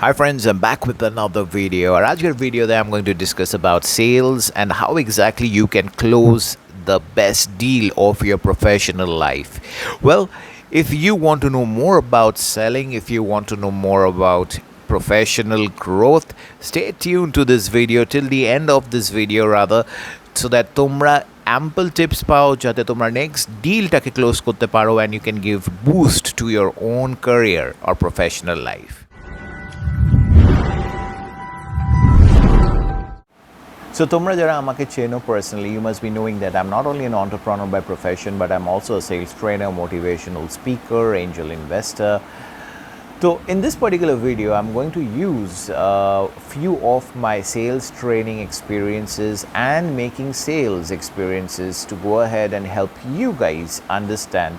Hi friends, I'm back with another video. और आज के video that I'm going to discuss about sales and how exactly you can close the best deal of your professional life. Well, if you want to know more about selling, if you want to know more about professional growth, stay tuned to this video till the end of this video rather, so that তোমরা ample tips পাও যাতে তোমরা next dealটাকে close করতে পারো and you can give boost to your own career or professional life. So তোমরা যারা আমাকে চেনো personally, you must be knowing that I'm not only an entrepreneur by profession, but I'm also a sales trainer, motivational speaker, angel investor. So in this particular video, I'm going to use a few of my sales training experiences and making sales experiences to go ahead and help you guys understand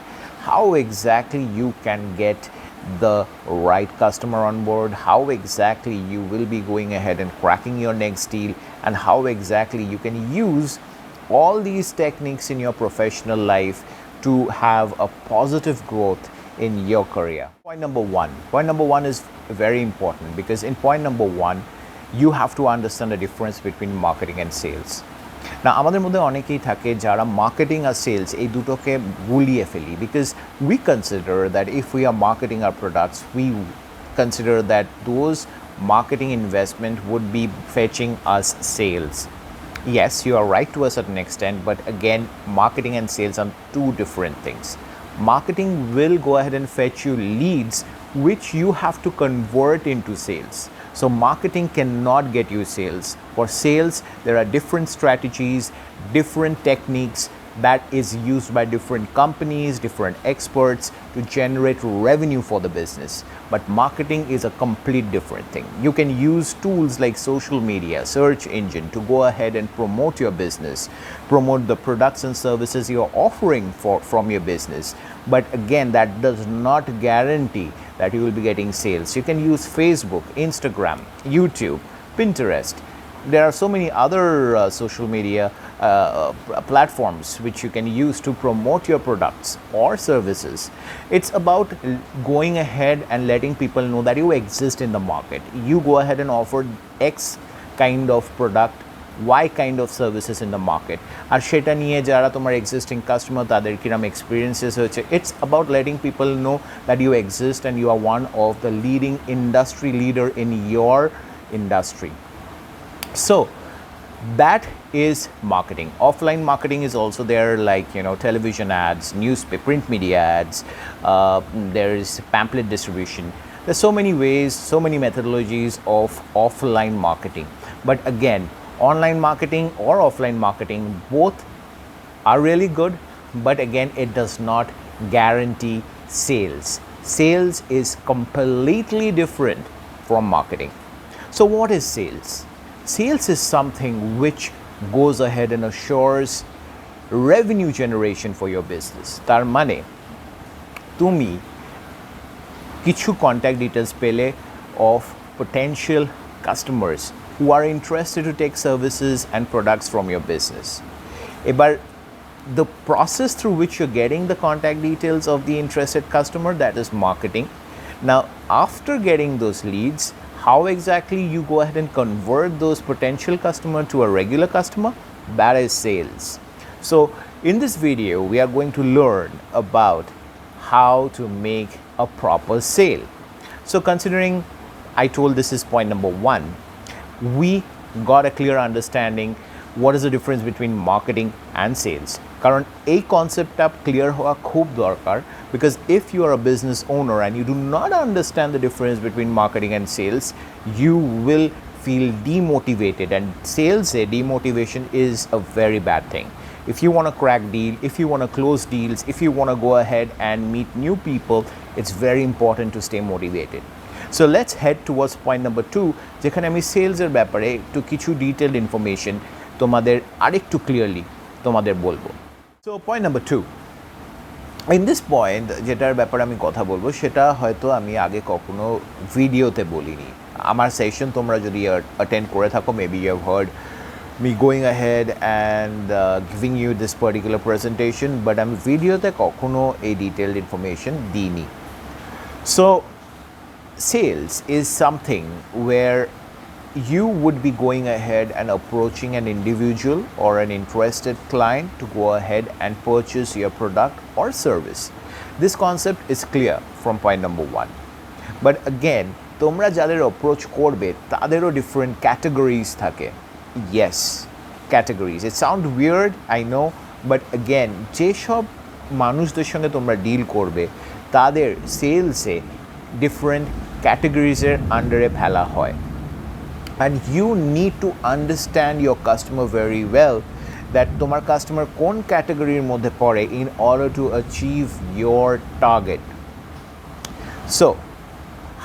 how exactly you can get the right customer on board, how exactly you will be going ahead and cracking your next deal, and how exactly you can use all these techniques in your professional life to have a positive growth in your career. Point number one is very important, because in point number one you have to understand the difference between marketing and sales. Now আমাদের মধ্যে অনেকেই থাকে যারা marketing আর sales এই দুটোকে গুলিয়ে ফেলি, because we consider that if we are marketing our products, we consider that those marketing investment would be fetching us sales. Yes, you are right to a certain extent, but again, marketing and sales are two different things. Marketing will go ahead and fetch you leads which you have to convert into sales. So marketing cannot get you sales. For sales, there are different strategies, different techniques that is used by different companies, different experts to generate revenue for the business. But marketing is a complete different thing. You can use tools like social media, search engine to go ahead and promote your business, promote the products and services you're offering from your business. But again, that does not guarantee that you will be getting sales. You can use Facebook, Instagram, YouTube, Pinterest. There are so many other social media platforms which you can use to promote your products or services. It's about going ahead and letting people know that you exist in the market. You go ahead and offer X kind of product, Y kind of services in the market. আর সেটা নিয়ে যারা তোমার existing customer তাদের কিরম experiences হয়েছে, it's about letting people know that you exist and you are one of the leading industry leader in your industry. So that is marketing. Offline marketing is also there, like television ads, newspaper, print media ads. There is pamphlet distribution. There's so many ways, so many methodologies of offline marketing. But again, online marketing or offline marketing, both are really good. But again, it does not guarantee sales. Sales is completely different from marketing. So what is sales? Sales is something which goes ahead and assures revenue generation for your business. তার মানে তুমি কিছু contact details পেলে of potential customers who are interested to take services and products from your business. এবার the process through which you're getting the contact details of the interested customer, that is marketing. Now after getting those leads, how exactly you go ahead and convert those potential customer to a regular customer, that is sales. So in this video, we are going to learn about how to make a proper sale. So considering I told this is point number one, we got a clear understanding what is the difference between marketing and sales. কারণ এই কনসেপ্টটা clear হওয়া খুব দরকার, because if you are a business owner and you do not understand the difference between marketing and sales, you will feel demotivated, and sales demotivation is a very bad thing. If you want to crack deal, if you want to close deals, if you want to go ahead and meet new people, it's very important to stay motivated. So let's head towards point number 2, যেখানে আমি সেলসের ব্যাপারে একটু কিছু detailed information তোমাদের আরেকটু clearly তোমাদের বলবো. So point number 2, in this point যেটার ব্যাপারে আমি কথা বলবো সেটা হয়তো আমি আগে কখনো ভিডিওতে বলিনি. আমার সেশন তোমরা যদি অ্যাটেন্ড করে থাকো, maybe you have heard me going ahead and giving you this particular presentation, but আমি ভিডিওতে কখনো এই ডিটেইলড ইনফরমেশন দিইনি. So sales is something where you would be going ahead and approaching an individual or an interested client to go ahead and purchase your product or service. This concept is clear from point number 1. But again, তোমরা যাদের approach করবে তাদেরও different categories থাকে। Yes, categories. It sound weird, I know, but again যেসব মানুষদের সঙ্গে তোমরা deal করবে তাদের সেলসে ডিফারেন্ট ক্যাটাগরিজের আন্ডারে ফেলা হয়। And you need to understand your customer very well, that তোমার কাস্টমার কোন ক্যাটাগরির মধ্যে পড়ে in order to achieve your target. So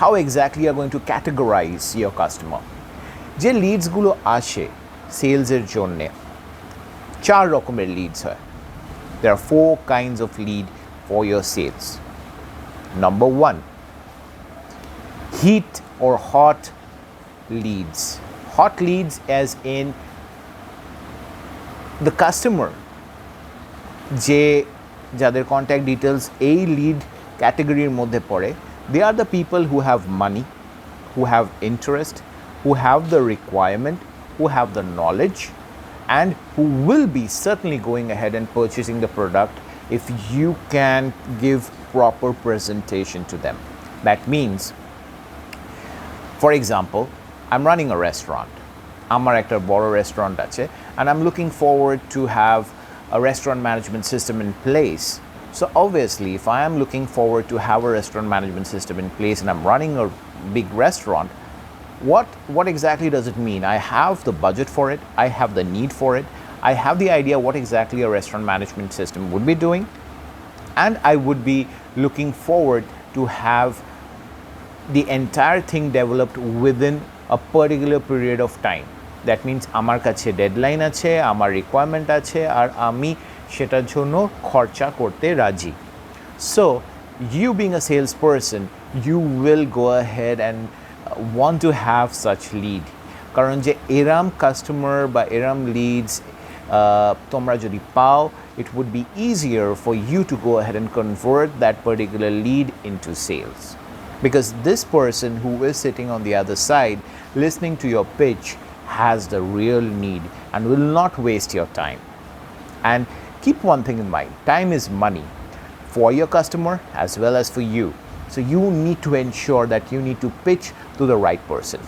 how exactly you are going to categorize your customer? যে লিডসগুলো আসে সেলসের জন্যে 4 রকমের লিডস হয়। There are 4 kinds of lead for your sales. Number 1, heat or hot leads. Hot leads as in the customer যে যাদের contact details এই lead category মধ্যে পড়ে, they are the people who have money, who have interest, who have the requirement, who have the knowledge, and who will be certainly going ahead and purchasing the product if you can give proper presentation to them. That means, for example, I'm running a restaurant. আমার একটা বড় restaurant আছে, and I'm looking forward to have a restaurant management system in place. So obviously, if I am looking forward to have a restaurant management system in place and I'm running a big restaurant, what exactly does it mean? I have the budget for it, I have the need for it, I have the idea what exactly a restaurant management system would be doing, and I would be looking forward to have the entire thing developed within a particular period of time. That means আমার কাছে deadline আছে, আমার requirement আছে, আর আমি সেটার জন্য খরচা করতে রাজি। So you being a salesperson, you will go ahead and want to have such lead, কারণ যে এরম কাস্টমার বা এরম লিডস তোমরা যদি পাও, it would be easier for you to go ahead and convert that particular lead into sales, because this person who is sitting on the other side listening to your pitch has the real need and will not waste your time. And keep one thing in mind, time is money for your customer as well as for you. So you need to ensure that you need to pitch to the right person.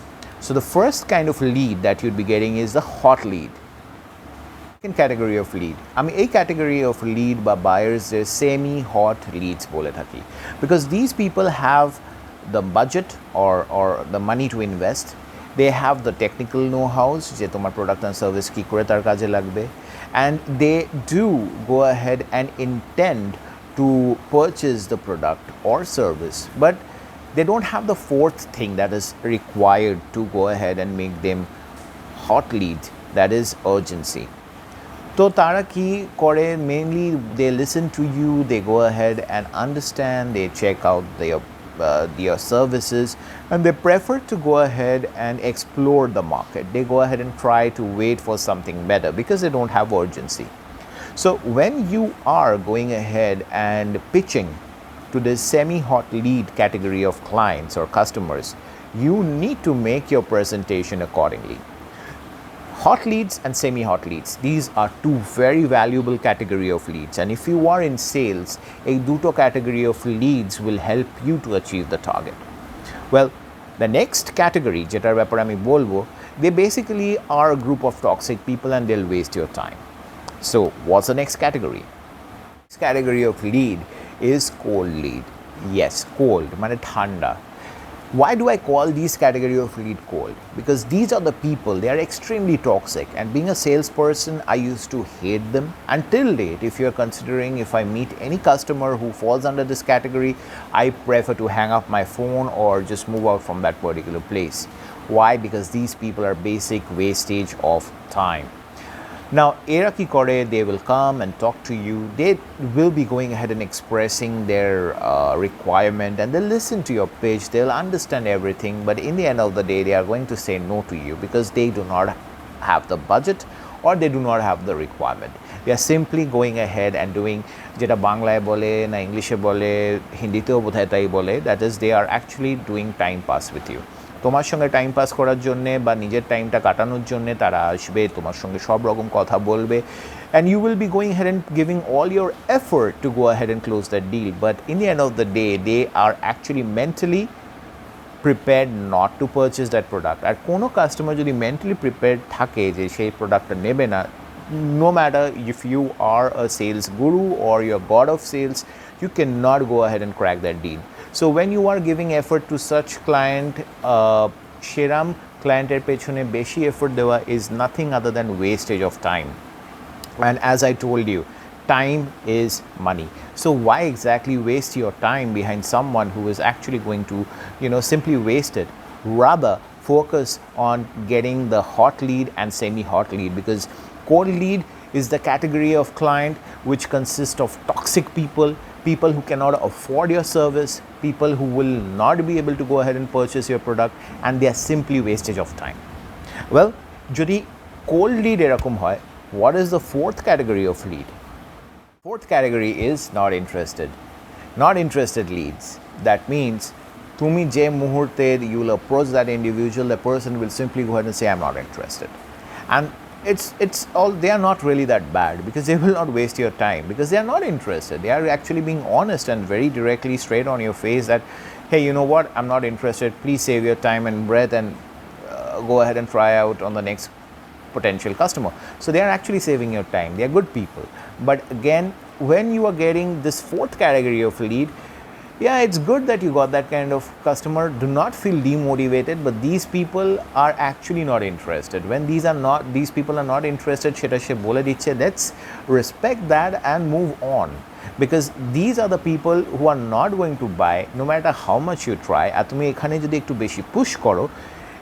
So the first kind of lead that you'd be getting is the hot lead. Second category of lead, আমি এই category of lead বা buyers semi hot leads বলে থাকি, because these people have the budget or the money to invest. They have the technical know-hows যে তোমার product and service কি করে তার কাজে লাগবে, and they do go ahead and intend to purchase the product or service, but they don't have the fourth thing that is required to go ahead and make them hot lead, that is urgency. তো তারা কি করে, mainly they listen to you, they go ahead and understand, they check out their services, and they prefer to go ahead and explore the market. They go ahead and try to wait for something better because they don't have urgency. So when you are going ahead and pitching to this semi-hot lead category of clients or customers, you need to make your presentation accordingly. Hot leads and semi-hot leads, these are 2 very valuable category of leads, and if you are in sales, a duto category of leads will help you to achieve the target. Well, the next category যেটার ব্যাপারে আমি বলবো, they basically are a group of toxic people and they'll waste your time. So what's the next category? Next category of lead is cold lead. Yes, cold মানে ঠান্ডা। Why do I call these category of lead cold? Because these are the people, they are extremely toxic, and being a salesperson, I used to hate them until date. If you're considering, if I meet any customer who falls under this category, I prefer to hang up my phone or just move out from that particular place. Why? Because these people are basic wastage of time. Now, এরা কি করে, they will come and talk to you, they will be going ahead and expressing their requirement, and they'll listen to your pitch, they'll understand everything, but in the end of the day, they are going to say no to you because they do not have the budget or they do not have the requirement. They are simply going ahead and doing যেটা বাংলায় বলে না ইংলিশে বলে হিন্দিতেও বোধহয় তাই বলে, that is they are actually doing time pass with you. তোমার সঙ্গে টাইম পাস করার জন্যে বা নিজের টাইমটা কাটানোর জন্যে তারা আসবে, তোমার সঙ্গে সব রকম কথা বলবে, and you will be going ahead and giving all your effort to go ahead and close that deal. But in the end of the day, they are actually mentally prepared not to purchase that product. আর কোনো customer যদি mentally prepared থাকে যে সেই প্রোডাক্টটা নেবে না, no matter if you are a sales guru or you're god of sales, you cannot go ahead and crack that deal. So when you are giving effort to such client, সেরাম ক্লায়েন্টের পেছনে বেশি effort দেওয়া is nothing other than wastage of time. And as I told you, time is money. So why exactly waste your time behind someone who is actually going to, simply waste it? Rather, focus on getting the hot lead and semi-hot lead, because cold lead is the category of client which consists of toxic people, people who cannot afford your service, people who will not be able to go ahead and purchase your product, and they are simply wastage of time. Well, jodi cold lead erakom hoy, what is the fourth category of lead? Fourth category is not interested. Not interested leads. That means tumi je muhurte you will approach that individual, the person will simply go ahead and say I'm not interested. And it's all, they are not really that bad, because they will not waste your time, because they are not interested. They are actually being honest and very directly straight on your face that, hey, you know what, I'm not interested, please save your time and breath and go ahead and try out on the next potential customer. So they are actually saving your time. They are good people. But again, when you are getting this fourth category of lead, yeah, it's good that you got that kind of customer. Do not feel demotivated, but these people are actually not interested. When these people are not interested, সেটা সে বলে দিচ্ছে, let's respect that and move on, because these are the people who are not going to buy no matter how much you try. আর তুমি এখানে যদি একটু বেশি push করো,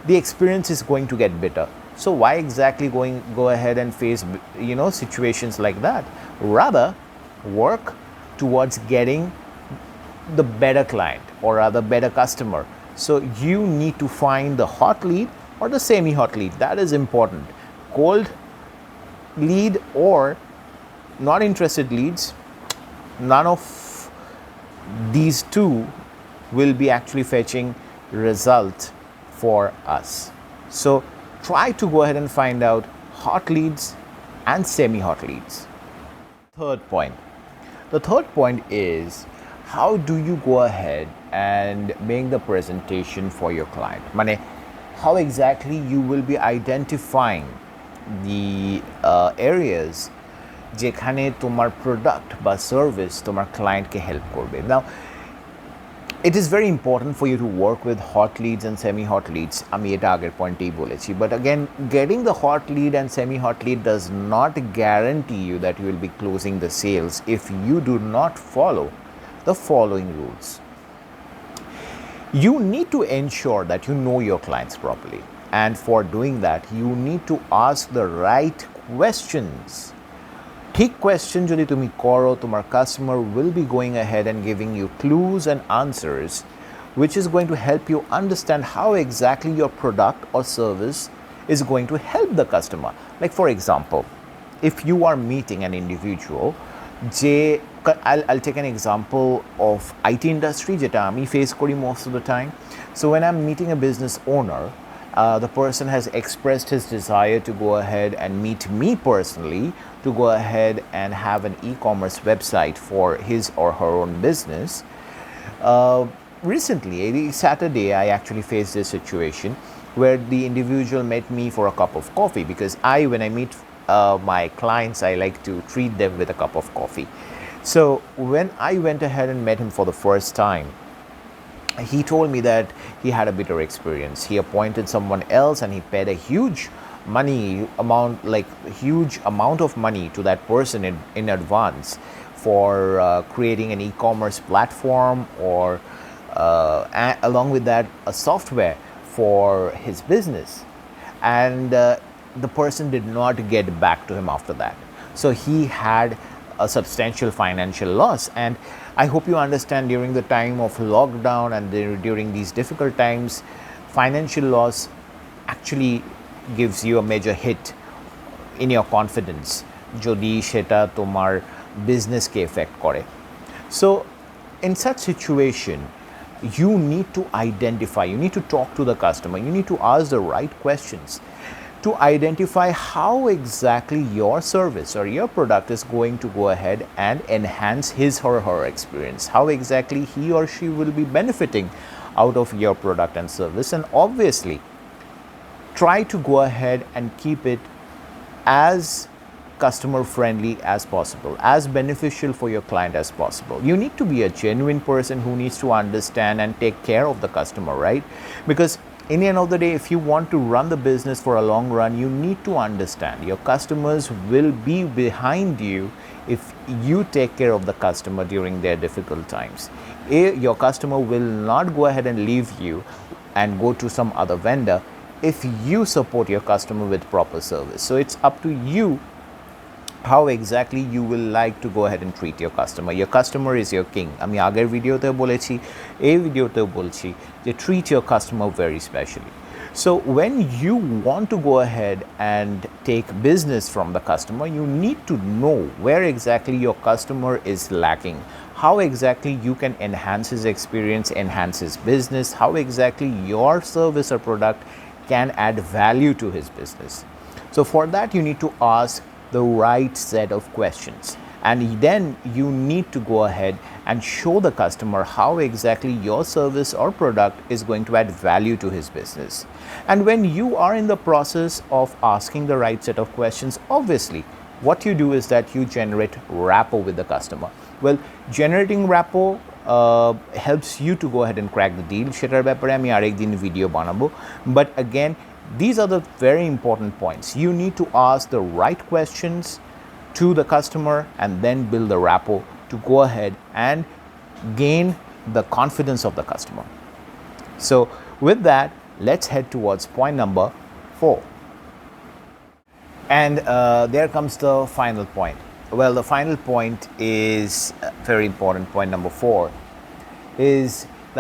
the experience is going to get better. So why exactly go ahead and face situations like that? Rather, work towards getting the better client, or rather better customer. So you need to find the hot lead or the semi-hot lead. That is important. Cold lead or not interested leads, none of these two will be actually fetching result for us. So try to go ahead and find out hot leads and semi-hot leads. Third point. The third point is, how do you go ahead and make the presentation for your client? Mane, how exactly you will be identifying the areas যেখানে তোমার product বা service তোমার ক্লায়েন্টকে help করবে। Now, it is very important for you to work with hot leads and semi-hot leads. আমি এটা আগের পয়েন্টেই বলেছি, but again, getting the hot lead and semi-hot lead does not guarantee you that you will be closing the sales if you do not follow the following rules. You need to ensure that you know your clients properly, and for doing that you need to ask the right questions. ঠিক question যদি তুমি করো, তোমার customer will be going ahead and giving you clues and answers, which is going to help you understand how exactly your product or service is going to help the customer. Like for example, if you are meeting an individual, I'll take an example of IT industry যেটা আমি face করি most of the time. So when I'm meeting a business owner, the person has expressed his desire to go ahead and meet me personally to go ahead and have an e-commerce website for his or her own business. Recently, Saturday, I actually faced this situation where the individual met me for a cup of coffee, because when I meet my clients, I like to treat them with a cup of coffee. So when I went ahead and met him for the first time, he told me that he had a bitter experience. He appointed someone else and he paid a huge amount of money to that person in advance for creating an e-commerce platform, or along with that a software for his business, and the person did not get back to him after that. So he had a substantial financial loss, and I hope you understand, during the time of lockdown and during these difficult times, financial loss actually gives you a major hit in your confidence যদি সেটা তোমার বিজনেসকে effect করে। So in such situation you need to identify, you need to talk to the customer, you need to ask the right questions to identify how exactly your service or your product is going to go ahead and enhance his or her experience, how exactly he or she will be benefiting out of your product and service. And obviously try to go ahead and keep it as customer friendly as possible, as beneficial for your client as possible. You need to be a genuine person who needs to understand and take care of the customer, right? Because in the end of the day, if you want to run the business for a long run, you need to understand your customers will be behind you if you take care of the customer during their difficult times. Your customer will not go ahead and leave you and go to some other vendor if you support your customer with proper service. So it's up to you how exactly you will like to go ahead and treat your customer. Your customer is your king. আমি আগের ভিডিওতে বলেছি, এই ভিডিওতেও বলছি যে treat your customer very specially. So when you want to go ahead and take business from the customer, you need to know where exactly your customer is lacking, how exactly you can enhance his experience, enhance his business, how exactly your service or product can add value to his business. So for that you need to ask the right set of questions, and then you need to go ahead and show the customer how exactly your service or product is going to add value to his business. And when you are in the process of asking the right set of questions, obviously what you do is that you generate rapport with the customer. Well, generating rapport helps you to go ahead and crack the deal. সেটার ব্যাপারে আমি আরেকদিন video বানাবো, but again these are the very important points. You need to ask the right questions to the customer and then build the rapport to go ahead and gain the confidence of the customer. So with that, let's head towards point number 4. And there comes the final point. Well, the final point is very important. Point number 4 is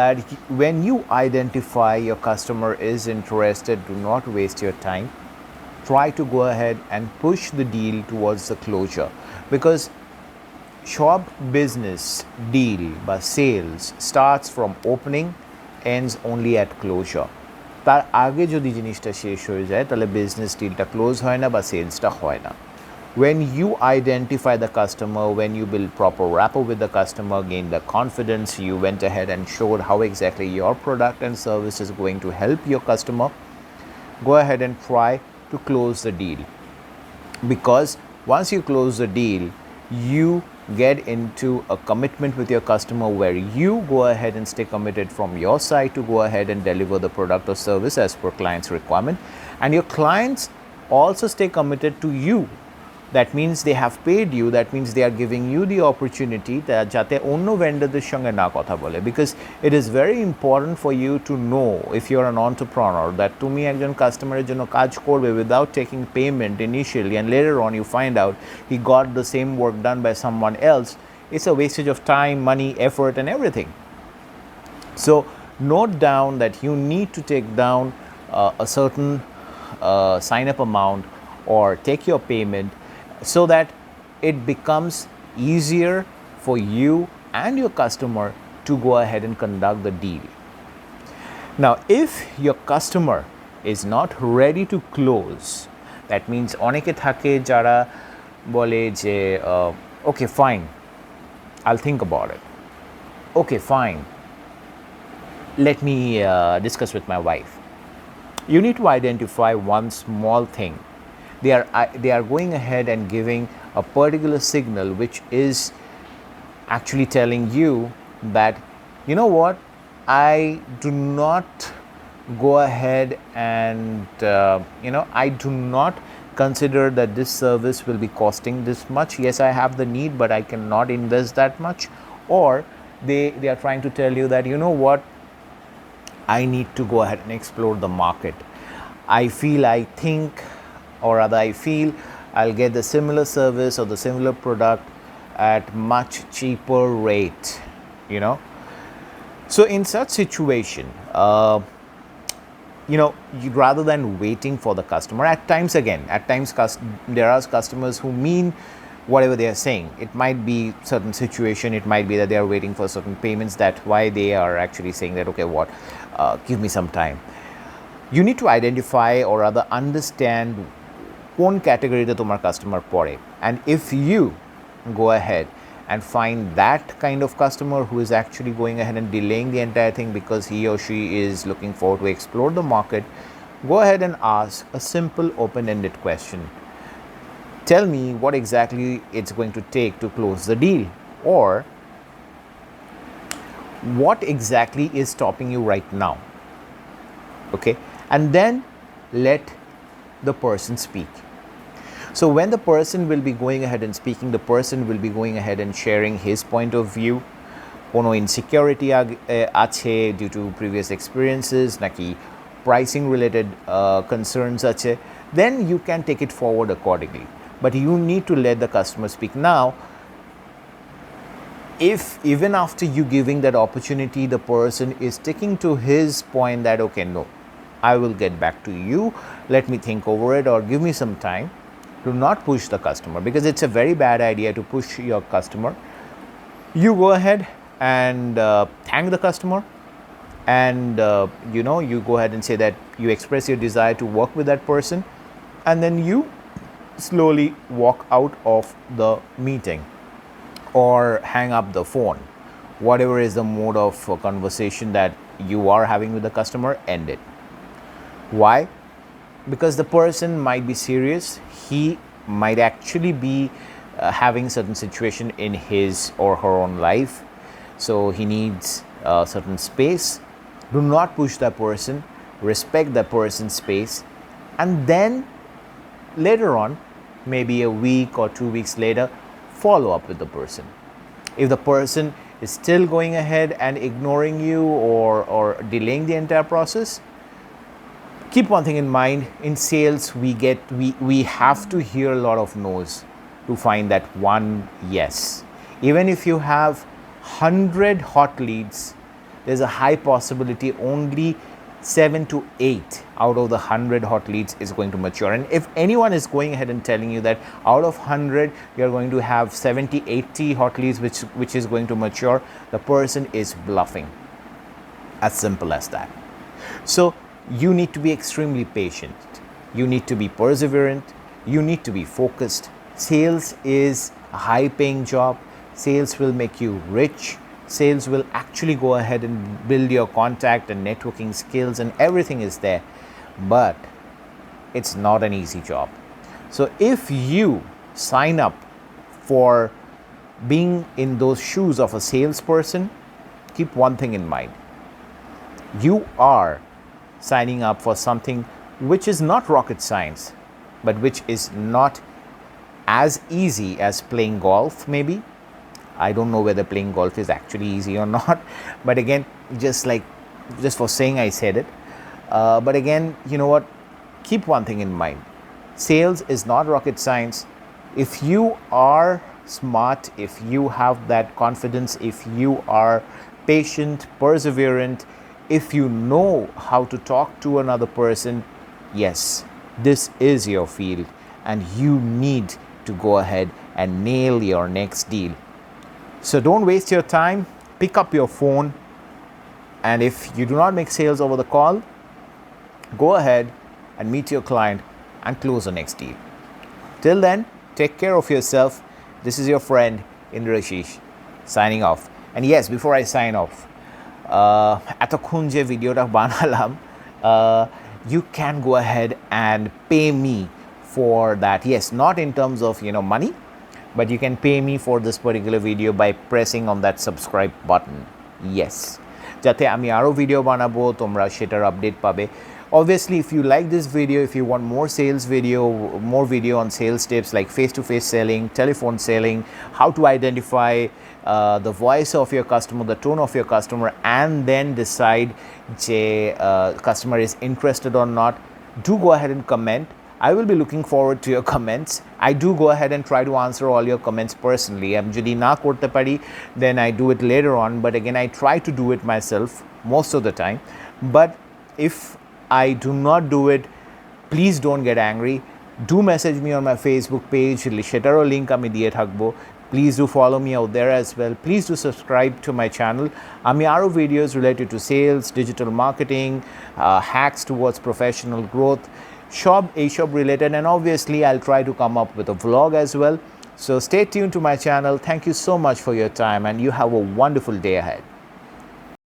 that when you identify your customer is interested, do not waste your time. Try to go ahead and push the deal towards the closure, because shop business deal by sales starts from opening, ends only at closure. তার আগে যদি জিনিসটা শেষ হয়ে যায় তাহলে business ডিলটা close হয় না বা সেলসটা হয় না। When you identify the customer, when you build proper rapport with the customer, gain the confidence, you went ahead and showed how exactly your product and service is going to help your customer, go ahead and try to close the deal. Because once you close the deal, you get into a commitment with your customer where you go ahead and stay committed from your side to go ahead and deliver the product or service as per client's requirement, and your clients also stay committed to you. That means they have paid you, that means they are giving you the opportunity that jate onno vendorder shonge na kotha bole, because it is very important for you to know, if you are an entrepreneur, that tumi ekjon customer er jonno kaj korbe without taking payment initially and later on you find out he got the same work done by someone else. It's a wastage of time, money, effort and everything. So note down that you need to take down a certain sign up amount or take your payment, so that it becomes easier for you and your customer to go ahead and conduct the deal. Now, if your customer is not ready to close, that means অনেকে থাকে যারা বলে যে okay fine, I'll think about it. Okay fine, let me discuss with my wife. You need to identify one small thing. They are going ahead and giving a particular signal which is actually telling you that, you know what, I do not go ahead and I do not consider that this service will be costing this much. Yes, I have the need, but I cannot invest that much. Or they are trying to tell you that, you know what, I need to go ahead and explore the market. I think or rather I feel I'll get the similar service or the similar product at much cheaper rate, So in such situation, rather than waiting for the customer, at times there are customers who mean whatever they are saying. It might be certain situation, it might be that they are waiting for certain payments, that's why they are actually saying that, okay, give me some time. You need to identify or rather understand কোন category তোমার customer পড়ে, and if you go ahead and find that kind of customer who is actually going ahead and delaying the entire thing because he or she is looking forward to explore the market, go ahead and ask a simple open-ended question. Tell me what exactly it's going to take to close the deal, or what exactly is stopping you right now. Okay, and then let the person speak. So when the person will be going ahead and speaking, the person will be going ahead and sharing his point of view. Kono insecurity ache due to previous experiences, naki pricing related concerns ache, then you can take it forward accordingly. But you need to let the customer speak. Now, if even after you giving that opportunity, the person is sticking to his point that, okay, no, I will get back to you, let me think over it, or give me some time, do not push the customer, because it's a very bad idea to push your customer. You go ahead and thank the customer, and you go ahead and say that you express your desire to work with that person, and then you slowly walk out of the meeting or hang up the phone. Whatever is the mode of conversation that you are having with the customer, end it. Why? Because the person might be serious. He might actually be having certain situation in his or her own life, so he needs certain space. Do not push that person, respect that person's space, and then later on, maybe a week or 2 weeks later, follow up with the person. If the person is still going ahead and ignoring you or delaying the entire process, keep one thing in mind. In sales, we have to hear a lot of no's to find that one yes. Even if you have 100 hot leads, there's a high possibility only 7 to 8 out of the 100 hot leads is going to mature. And if anyone is going ahead and telling you that out of 100 you're going to have 70, 80 hot leads which is going to mature, the person is bluffing. As simple as that. So you need to be extremely patient. You need to be perseverant. You need to be focused. Sales is a high-paying job. Sales will make you rich. Sales will actually go ahead and build your contact and networking skills, and everything is there. But it's not an easy job. So if you sign up for being in those shoes of a salesperson, keep one thing in mind. You are signing up for something which is not rocket science, but which is not as easy as playing golf. Maybe I don't know whether playing golf is actually easy or not, but again, just for saying I said it. But again, you know what, keep one thing in mind. Sales is not rocket science. If you are smart, if you have that confidence, if you are patient, perseverant, if you know how to talk to another person, yes, this is your field, and you need to go ahead and nail your next deal. So don't waste your time. Pick up your phone, and if you do not make sales over the call, go ahead and meet your client and close the next deal. Till then, take care of yourself. This is your friend Indrashish signing off. And yes, before I sign off, এতক্ষণ যে ভিডিওটা বানালাম, you can go ahead and pay me for that. Yes, not in terms of money, but you can pay me for this particular video by pressing on that subscribe button. Yes, যাতে আমি আরো video বানাবো, তোমরা সেটার update পাবে. Obviously, if you like this video, if you want more sales video, more video on sales tips like face-to-face selling, telephone selling, how to identify the voice of your customer, the tone of your customer, and then decide the customer is interested or not, do go ahead and comment. I will be looking forward to your comments. I do go ahead and try to answer all your comments personally. Jodi na korte pari, then I do it later on, but again I try to do it myself most of the time. But if I do not do it, please don't get angry. Do message me on my Facebook page, সেটারও link আমি দিয়ে থাকবো. Please do follow me out there as well. Please do subscribe to my channel. আমি আরও videos related to sales, digital marketing, hacks towards professional growth, এইসব related, and obviously I'll try to come up with a vlog as well. So stay tuned to my channel. Thank you so much for your time, and you have a wonderful day ahead.